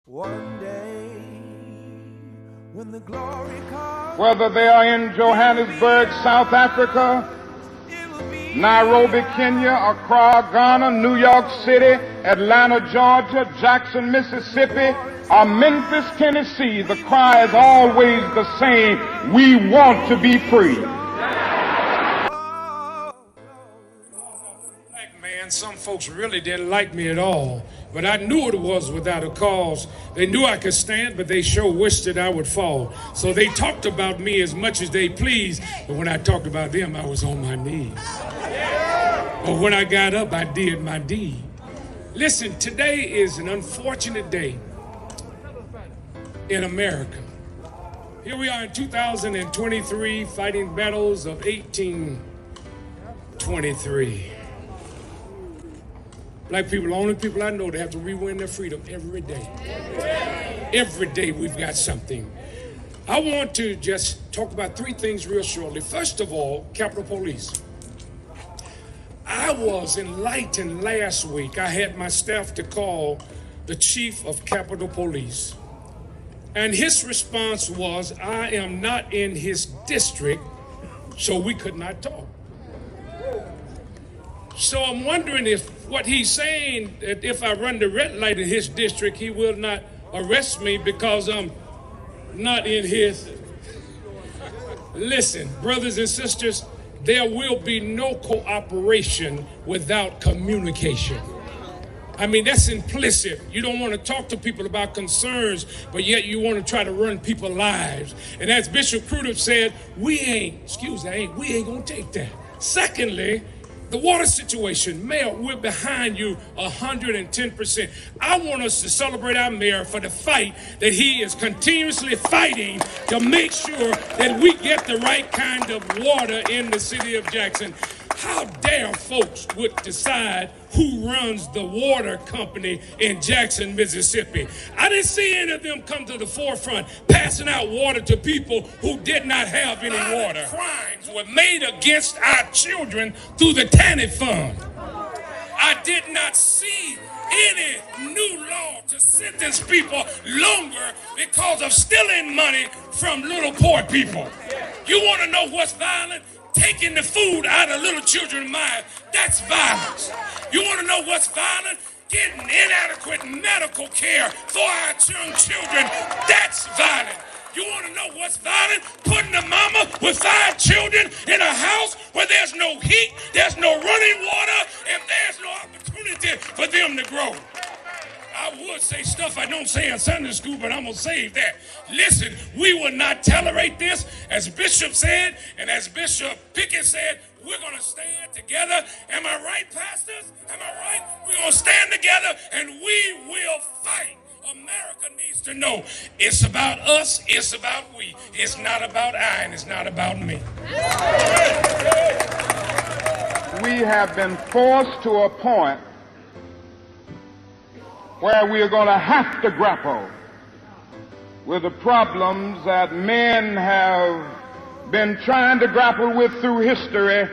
One day, when the glory comes, whether they are in Johannesburg, South Africa, Nairobi, Kenya, Accra, Ghana, New York City, Atlanta, Georgia, Jackson, Mississippi, or Memphis, Tennessee, the cry is always the same: we want to be free. Black man, some folks really didn't like me at all, but I knew it was without a cause. They knew I could stand, but they sure wished that I would fall. So they talked about me as much as they pleased, but when I talked about them, I was on my knees. But when I got up, I did my deed. Listen, today is an unfortunate day in America. Here we are in 2023 fighting battles of 1823. Black people, the only people I know that have to re-win their freedom every day. Every day we've got something. I want to just talk about three things real shortly. First of all, Capitol Police. I was enlightened last week. I had my staff to call the chief of Capitol Police. And his response was, I am not in his district, so we could not talk. So I'm wondering if what he's saying, that if I run the red light in his district, he will not arrest me because I'm not in his. Listen, brothers and sisters, there will be no cooperation without communication. I mean, that's implicit. You don't want to talk to people about concerns, but yet you want to try to run people's lives. And as Bishop Crudup said, we ain't going to take that. Secondly, the water situation. Mayor, we're behind you 110%. I want us to celebrate our mayor for the fight that he is continuously fighting to make sure that we get the right kind of water in the city of Jackson. How dare folks would decide who runs the water company in Jackson, Mississippi? I didn't see any of them come to the forefront passing out water to people who did not have any water. Crimes were made against our children through the TANF fund. I did not see any new law to sentence people longer because of stealing money from little poor people. You want to know what's violent? Taking the food out of little children's mouths, that's violence. You want to know what's violent? Getting inadequate medical care for our young children, that's violent. You want to know what's violent? Putting a mama with 5 children in a house where there's no heat, there's no running water, and there's no opportunity for them to grow. I would say stuff I don't say in Sunday school, but I'm going to save that. Listen, we will not tolerate this. As Bishop said, and as Bishop Pickett said, we're going to stand together. Am I right, pastors? Am I right? We're going to stand together, and we will fight. America needs to know it's about us, it's about we. It's not about I, and it's not about me. We have been forced to a point where we are going to have to grapple with the problems that men have been trying to grapple with through history,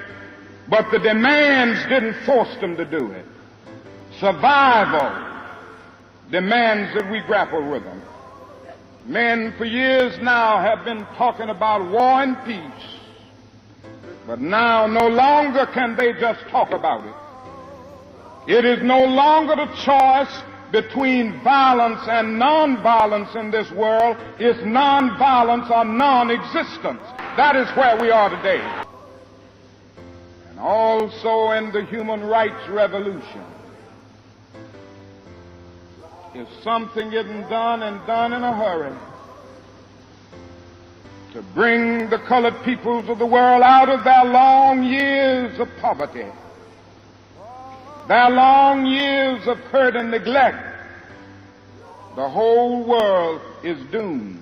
but the demands didn't force them to do it. Survival demands that we grapple with them. Men for years now have been talking about war and peace, but now no longer can they just talk about it. It is no longer the choice between violence and non-violence in this world. Is non-violence or non-existence. That is where we are today. And also in the human rights revolution, if something isn't done and done in a hurry to bring the colored peoples of the world out of their long years of poverty, their long years of hurt and neglect, the whole world is doomed.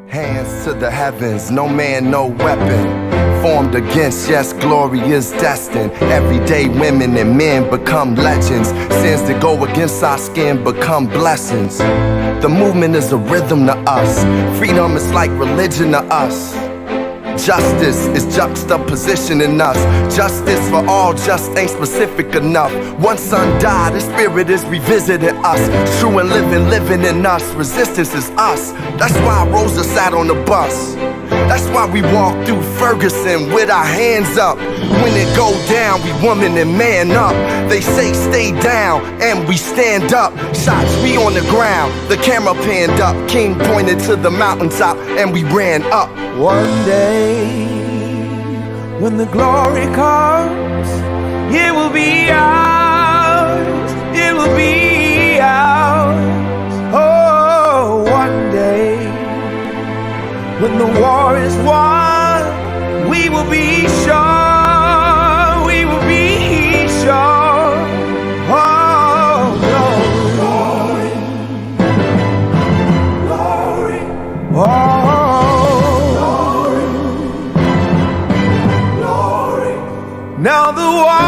Hands to the heavens, no man, no weapon formed against, yes, glory is destined. Every day women and men become legends. Sins that go against our skin become blessings. The movement is a rhythm to us. Freedom is like religion to us. Justice is juxtapositioning us. Justice for all just ain't specific enough. One son died, his spirit is revisiting us. True and living in us. Resistance is us. That's why Rosa sat on the bus. That's why we walk through Ferguson with our hands up. When it go down, we woman and man up. They say stay down, and we stand up. Shots, we on the ground, the camera panned up. King pointed to the mountaintop, and we ran up. One day, when the glory comes, it will be ours. It will be ours. Oh, one day, when the war is won, we will be sure. We will be sure. Oh, glory, glory, glory. Oh. Now the war